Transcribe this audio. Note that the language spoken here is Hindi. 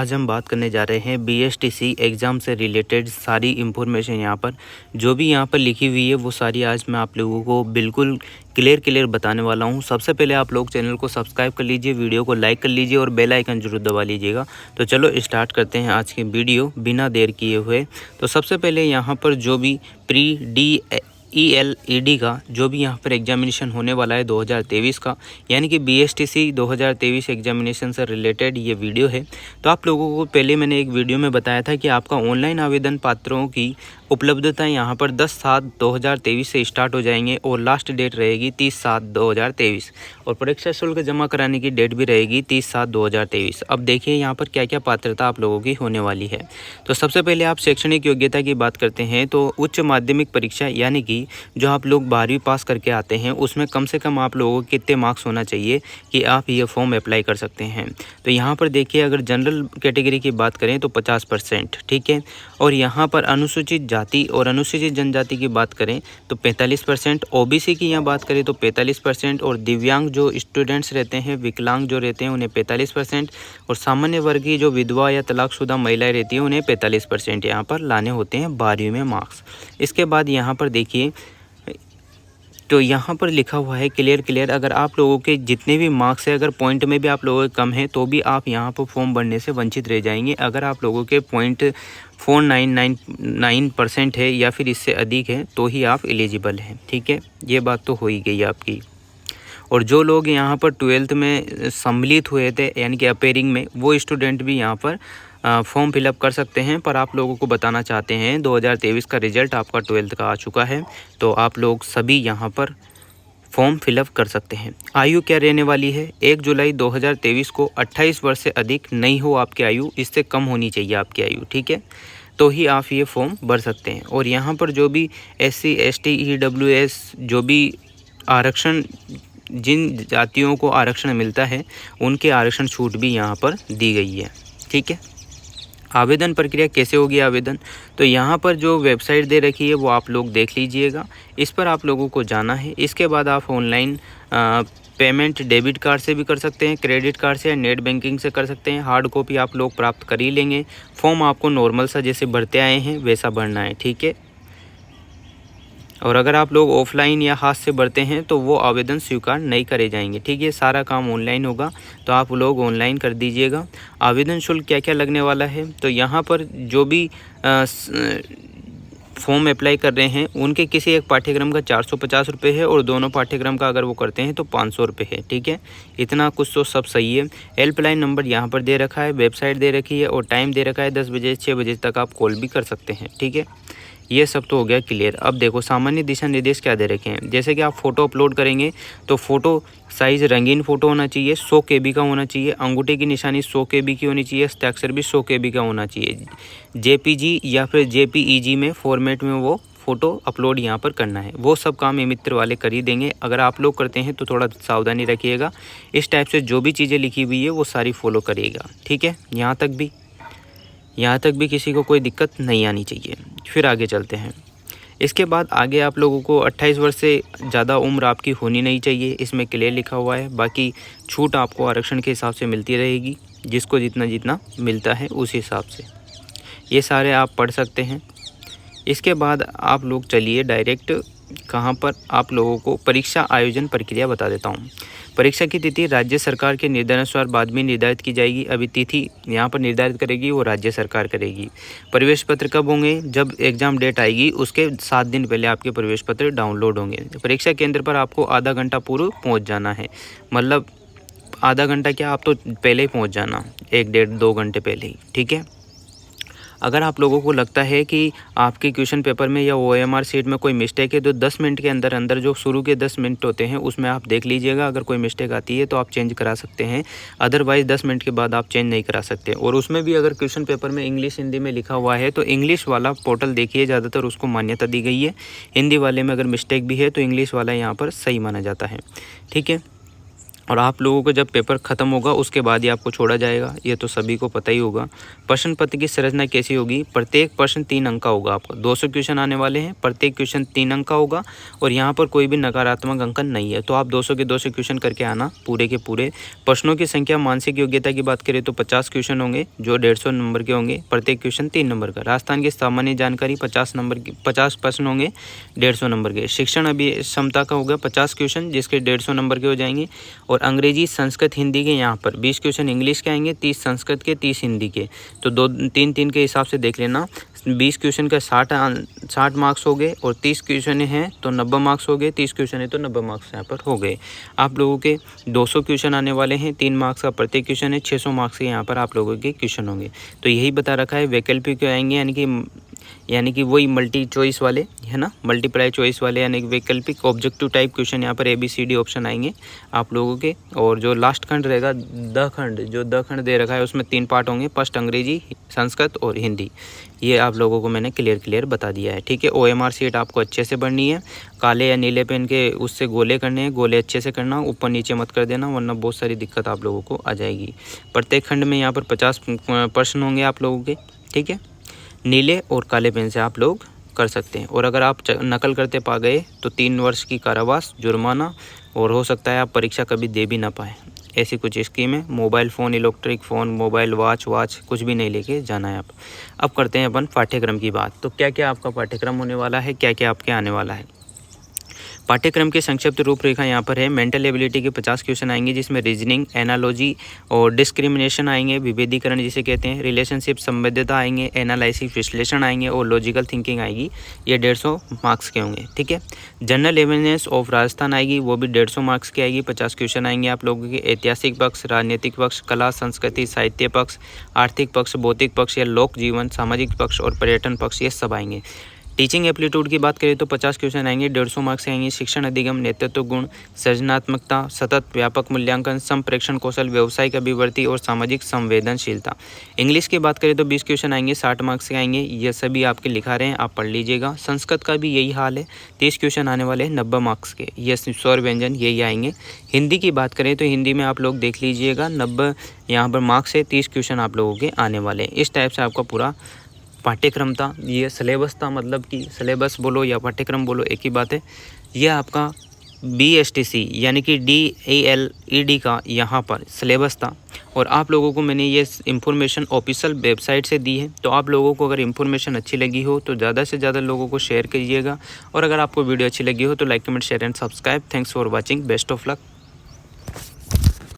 आज हम बात करने जा रहे हैं बीएसटीसी एग्ज़ाम से रिलेटेड सारी इन्फॉर्मेशन। यहाँ पर जो भी यहाँ पर लिखी हुई है वो सारी आज मैं आप लोगों को बिल्कुल क्लियर बताने वाला हूँ। सबसे पहले आप लोग चैनल को सब्सक्राइब कर लीजिए, वीडियो को लाइक कर लीजिए और बेल आइकन जरूर दबा लीजिएगा। तो चलो स्टार्ट करते हैं आज की वीडियो बिना देर किए हुए। तो सबसे पहले यहाँ पर जो भी प्री ELED का जो भी यहाँ पर एग्जामिनेशन होने वाला है 2023 का, यानी कि बीएसटीसी 2023 एग्जामिनेशन से रिलेटेड ये वीडियो है। तो आप लोगों को पहले मैंने एक वीडियो में बताया था कि आपका ऑनलाइन आवेदन पत्रों की उपलब्धता यहाँ पर 10/7/2023 से स्टार्ट हो जाएंगे और लास्ट डेट रहेगी 30/7/2023 और परीक्षा शुल्क जमा कराने की डेट भी रहेगी 30/7/2023। अब देखिए यहाँ पर क्या क्या पात्रता आप लोगों की होने वाली है। तो सबसे पहले आप शैक्षणिक योग्यता की बात करते हैं तो उच्च माध्यमिक परीक्षा यानी कि जो आप लोग 12वीं पास करके आते हैं उसमें कम से कम आप लोगों को कितने मार्क्स होना चाहिए कि आप ये फॉर्म अप्लाई कर सकते हैं। तो यहाँ पर देखिए अगर जनरल कैटेगरी की बात करें तो 50%, ठीक है। और यहाँ पर अनुसूचित जाति और अनुसूचित जनजाति की बात करें तो 45%, ओबीसी की यहाँ बात करें तो 45% और दिव्यांग जो स्टूडेंट्स रहते हैं, विकलांग जो रहते हैं उन्हें 45% और सामान्य वर्ग की जो विधवा या तलाकशुदा महिलाएं रहती हैं उन्हें 45% यहाँ पर लाने होते हैं 12वीं में मार्क्स। इसके बाद यहाँ पर देखिए तो यहाँ पर लिखा हुआ है क्लियर अगर आप लोगों के जितने भी मार्क्स है, अगर पॉइंट में भी आप लोगों के कम है तो भी आप यहाँ पर फॉर्म भरने से वंचित रह जाएंगे। अगर आप लोगों के पॉइंट 499% है या फिर इससे अधिक है तो ही आप एलिजिबल हैं, ठीक है। ये बात तो हो ही गई आपकी। और जो लोग यहाँ पर 12th में सम्मिलित हुए थे यानी कि अपेयरिंग में, वो स्टूडेंट भी यहाँ पर फॉर्म फिलअप कर सकते हैं। पर आप लोगों को बताना चाहते हैं 2023 का रिजल्ट आपका 12th का आ चुका है तो आप लोग सभी यहाँ पर फॉर्म फिलअप कर सकते हैं। आयु क्या रहने वाली है? 1 जुलाई 2023 को 28 वर्ष से अधिक नहीं हो आपकी आयु, इससे कम होनी चाहिए आपकी आयु, ठीक है, तो ही आप ये फॉर्म भर सकते हैं। और यहाँ पर जो भी SC ST EWS जो भी आरक्षण, जिन जातियों को आरक्षण मिलता है उनके आरक्षण छूट भी यहाँ पर दी गई है, ठीक है। आवेदन प्रक्रिया कैसे होगी आवेदन? तो यहाँ पर जो वेबसाइट दे रखी है वो आप लोग देख लीजिएगा, इस पर आप लोगों को जाना है। इसके बाद आप ऑनलाइन पेमेंट डेबिट कार्ड से भी कर सकते हैं, क्रेडिट कार्ड से या नेट बैंकिंग से कर सकते हैं। हार्ड कॉपी आप लोग प्राप्त कर ही लेंगे। फॉर्म आपको नॉर्मल सा जैसे भरते आए हैं वैसा भरना है, ठीक है। और अगर आप लोग ऑफलाइन या हाथ से भरते हैं तो वो आवेदन स्वीकार नहीं करे जाएंगे, ठीक है। सारा काम ऑनलाइन होगा तो आप लोग ऑनलाइन कर दीजिएगा। आवेदन शुल्क क्या क्या लगने वाला है? तो यहाँ पर जो भी फॉर्म अप्लाई कर रहे हैं उनके किसी एक पाठ्यक्रम का 450 रुपये है और दोनों पाठ्यक्रम का अगर वो करते हैं तो 500 रुपये है, ठीक है। इतना कुछ तो सब सही है। हेल्पलाइन नंबर यहाँ पर दे रखा है, वेबसाइट दे रखी है और टाइम दे रखा है 10 बजे 6 बजे तक आप कॉल भी कर सकते हैं, ठीक है। ये सब तो हो गया क्लियर। अब देखो सामान्य दिशा निर्देश क्या दे रखे हैं। जैसे कि आप फ़ोटो अपलोड करेंगे तो फ़ोटो साइज़ रंगीन फ़ोटो होना चाहिए, 100 KB का होना चाहिए, अंगूठे की निशानी 100 KB की होनी चाहिए, हस्ताक्षर भी 100 KB का होना चाहिए। JPG या फिर JPEG में फॉर्मेट में वो फ़ोटो अपलोड यहाँ पर करना है। वो सब काम ये मित्र वाले कर ही देंगे। अगर आप लोग करते हैं तो थोड़ा सावधानी रखिएगा। इस टाइप से जो भी चीज़ें लिखी हुई है वो सारी फॉलो करिएगा, ठीक है। यहाँ तक भी किसी को कोई दिक्कत नहीं आनी चाहिए। फिर आगे चलते हैं। इसके बाद आगे आप लोगों को 28 वर्ष से ज़्यादा उम्र आपकी होनी नहीं चाहिए, इसमें क्लियर लिखा हुआ है। बाकी छूट आपको आरक्षण के हिसाब से मिलती रहेगी, जिसको जितना मिलता है उस हिसाब से। ये सारे आप पढ़ सकते हैं। इसके बाद आप लोग चलिए डायरेक्ट कहाँ पर आप लोगों को परीक्षा आयोजन प्रक्रिया बता देता हूँ। परीक्षा की तिथि राज्य सरकार के निर्देशानुसार बाद में निर्धारित की जाएगी। अभी तिथि यहाँ पर निर्धारित करेगी वो राज्य सरकार करेगी। प्रवेश पत्र कब होंगे? जब एग्ज़ाम डेट आएगी उसके 7 दिन पहले आपके प्रवेश पत्र डाउनलोड होंगे। परीक्षा केंद्र पर आपको आधा घंटा पूर्व पहुँच जाना है, मतलब आधा घंटा क्या, आप तो पहले ही पहुँच जाना, 1-1.5-2 घंटे पहले ही, ठीक है। अगर आप लोगों को लगता है कि आपके क्वेश्चन पेपर में या OMR शीट में कोई मिस्टेक है तो 10 मिनट के अंदर जो शुरू के 10 मिनट होते हैं उसमें आप देख लीजिएगा। अगर कोई मिस्टेक आती है तो आप चेंज करा सकते हैं, अदरवाइज़ 10 मिनट के बाद आप चेंज नहीं करा सकते। और उसमें भी अगर क्वेश्चन पेपर में इंग्लिश हिंदी में लिखा हुआ है तो इंग्लिश वाला पोर्टल देखिए, ज़्यादातर उसको मान्यता दी गई है। हिंदी वाले में अगर मिस्टेक भी है तो इंग्लिश वाला यहाँ पर सही माना जाता है, ठीक है। और आप लोगों का जब पेपर ख़त्म होगा उसके बाद ही आपको छोड़ा जाएगा, ये तो सभी को पता ही होगा। प्रश्न पत्र की संरचना कैसी होगी, प्रत्येक प्रश्न 3 अंक का होगा। आपका 200 क्वेश्चन आने वाले हैं, प्रत्येक क्वेश्चन 3 अंक का होगा और यहाँ पर कोई भी नकारात्मक अंकन नहीं है। तो आप 200 के 200 क्वेश्चन करके आना पूरे के पूरे। प्रश्नों की संख्या, मानसिक योग्यता की बात करें तो 50 क्वेश्चन होंगे जो 150 नंबर के होंगे, प्रत्येक क्वेश्चन 3 नंबर का। राजस्थान की सामान्य जानकारी 50 नंबर की, 50 प्रश्न होंगे 150 नंबर के। शिक्षण अभिक्षमता का होगा 50 क्वेश्चन जिसके 150 नंबर के हो जाएंगे। और अंग्रेजी, संस्कृत, हिंदी के यहाँ पर 20 क्वेश्चन इंग्लिश के आएंगे, 30 संस्कृत के, 30 हिंदी के। तो 2-3-3 के हिसाब से देख लेना। 20 क्वेश्चन का 60 मार्क्स हो गए और 30 क्वेश्चन हैं तो 90 मार्क्स हो गए, 30 क्वेश्चन है तो 90 मार्क्स यहाँ पर हो गए। आप लोगों के 200 क्वेश्चन आने वाले हैं, 3 मार्क्स का प्रत्येक क्वेश्चन है, 600 मार्क्स के यहाँ पर आप लोगों के क्वेश्चन होंगे। तो यही बता रखा है। वैकल्पिक आएंगे यानी कि वही मल्टी चॉइस वाले है ना, मल्टीप्लाई चॉइस वाले यानी कि वैकल्पिक ऑब्जेक्टिव टाइप क्वेश्चन यहाँ पर ABCD ऑप्शन आएंगे आप लोगों के। और जो लास्ट खंड रहेगा द खंड दे रखा है उसमें 3 पार्ट होंगे, फर्स्ट अंग्रेजी, संस्कृत और हिंदी। ये आप लोगों को मैंने क्लियर बता दिया है, ठीक है। OMR शीट आपको अच्छे से भरनी है, काले या नीले पेन के उससे गोले करने हैं, गोले अच्छे से करना, ऊपर नीचे मत कर देना वरना बहुत सारी दिक्कत आप लोगों को आ जाएगी। प्रत्येक खंड में यहाँ पर 50 प्रश्न होंगे आप लोगों के, ठीक है। नीले और काले पेन से आप लोग कर सकते हैं। और अगर आप नकल करते पा गए तो 3 वर्ष की कारावास, जुर्माना और हो सकता है आप परीक्षा कभी दे भी ना पाए। ऐसी कुछ स्कीम है। Mobile phone, electric phone, mobile, watch कुछ भी नहीं लेके जाना है आप। अब करते हैं अपन पाठ्यक्रम की बात। तो क्या क्या आपका पाठ्यक्रम होने वाला है, क्या क्या आपके आने वाला है। पाठ्यक्रम की संक्षिप्त रूपरेखा यहाँ पर है। मेंटल एबिलिटी के 50 क्वेश्चन आएंगे जिसमें रीजनिंग, एनालॉजी और डिस्क्रिमिनेशन आएंगे, विभेदीकरण जिसे कहते हैं, रिलेशनशिप, संवेद्यता आएंगे, एनालिसिस, विश्लेषण आएंगे और लॉजिकल थिंकिंग आएगी। ये 150 मार्क्स के होंगे, ठीक है। जनरल अवेयरनेस ऑफ राजस्थान आएगी, वो भी 150 मार्क्स की आएगी, 50 क्वेश्चन आएंगे आप लोगों के। ऐतिहासिक पक्ष, राजनीतिक पक्ष, कला संस्कृति, साहित्य पक्ष, आर्थिक पक्ष, भौतिक पक्ष या लोक जीवन, सामाजिक पक्ष और पर्यटन पक्ष, ये सब आएंगे। टीचिंग एप्टीट्यूड की बात करें तो 50 क्वेश्चन आएंगे, 150 मार्क्स आएंगे। शिक्षण अधिगम, नेतृत्व गुण, सृजनात्मकता, सतत व्यापक मूल्यांकन, संप्रेषण कौशल, व्यावसायिक अभिवृद्धि और सामाजिक संवेदनशीलता। इंग्लिश की बात करें तो 20 क्वेश्चन आएंगे, 60 मार्क्स के आएंगे। ये सभी आपके लिखा रहे हैं, आप पढ़ लीजिएगा। संस्कृत का भी यही हाल है, 30 क्वेश्चन आने वाले हैं, 90 मार्क्स के। ये स्वर व्यंजन यही आएंगे। हिंदी की बात करें तो हिंदी में आप लोग देख लीजिएगा, 90 यहाँ पर मार्क्स है, 30 क्वेश्चन आप लोगों के आने वाले हैं। इस टाइप से आपका पूरा पाठ्यक्रम था, ये सिलेबस था, मतलब कि सिलेबस बोलो या पाठ्यक्रम बोलो एक ही बात है। यह आपका BSTC यानी कि DELED का यहाँ पर सिलेबस था और आप लोगों को मैंने ये इन्फॉर्मेशन ऑफिशियल वेबसाइट से दी है। तो आप लोगों को अगर इन्फॉर्मेशन अच्छी लगी हो तो ज़्यादा से ज़्यादा लोगों को शेयर कीजिएगा और अगर आपको वीडियो अच्छी लगी हो तो like, comment, share and subscribe. Thanks for watching, best of luck.